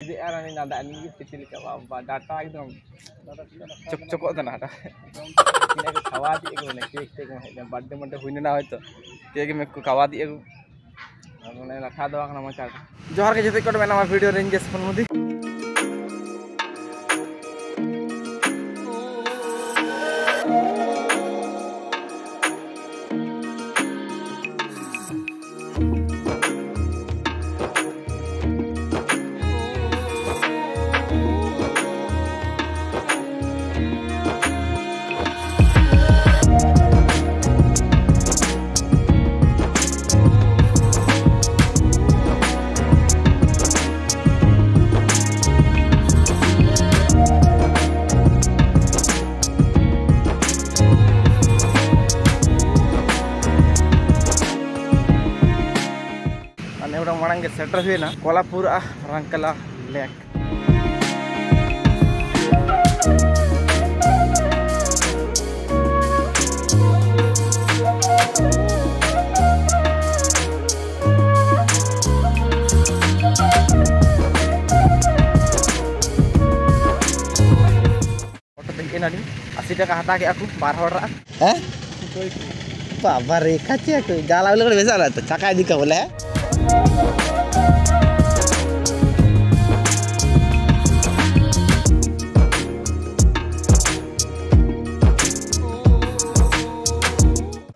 Jadi orang ini nada ini kecil kayak data itu cocok itu nada. Ini aku kawat itu nih cake nih, birthday mante huine na itu. Cake में को kawat itu. Aku nih रखा दो aku nama car. जोहार के जैसे code में nama video ranges पन मुदी. Orang orang ke setter huए ना कोल्हापुर रंकला लेक फोटो देखे ना 80 টাকা हाथा के aku बार हर बाबा रेखा चे aku जाला उलग बेसा ना तो चका दी का बोले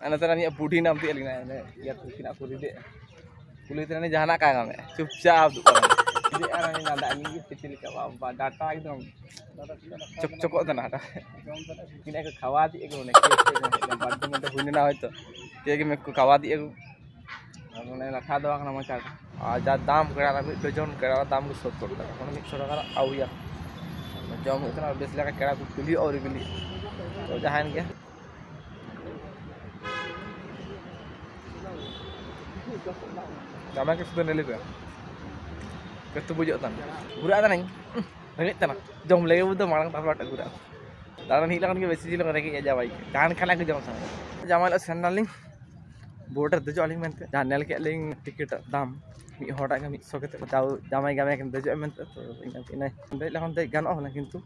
Anak terani budi nanti alina ya tuh aku di kulit terani jahana kagak me cupcap tuh jadi orang ini nada ini kecil kayak data itu cocok itu nada ini aku kawat itu nih cake birthday mante huine na itu cake में को kawat itu aku nih रखा दो aku nama car aja दाम करा dozen करा दाम को 70 টাকা মানে 100 টাকা आउ या जम इतना बेस लगा करा को किली और किली तो जहान के Gambar ke sudah nilai tu, ketujuh tan, gurau tan ni, rengit tan, jom lagi betul malang taplat gurau. Dalam hilang ke besi hilang lagi aja baik, jangan kalah ke jom sama. Jamal sandal ling, border tu jualing mente, jangan ke ling tiket dam, mi horak kami soket tahu jamai gamai kan tu jual mente, ini, ini lawan tu gan oh lah kintu,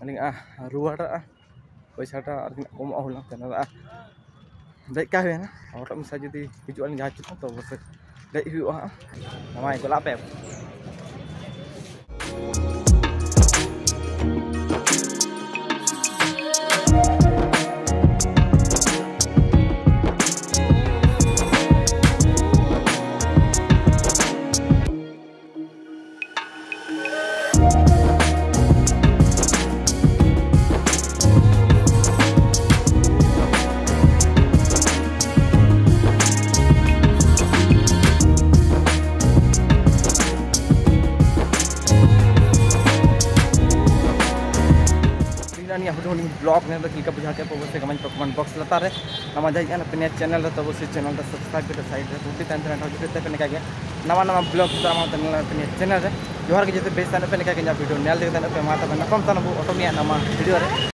ling ruar पैसा कम होला दे का है ना और मिसा जदी हिजुआन जहाँ चुका तो बस दे हुआ हमारे को लाभ है ब्लॉग ने क्लिक बुझा के से कमेंट बॉक्स लता रे नवा जाइए अपने चैनल तो वो चैनल सब्सक्राइब कर साइड रे टूटी तन तन पे का नवा नवा ब्लॉग अपने चैनल रे जोहर के जैसे बेस तन पे का वीडियो नेल दे तन पे माता नकम तन ऑटो में नवा वीडियो रे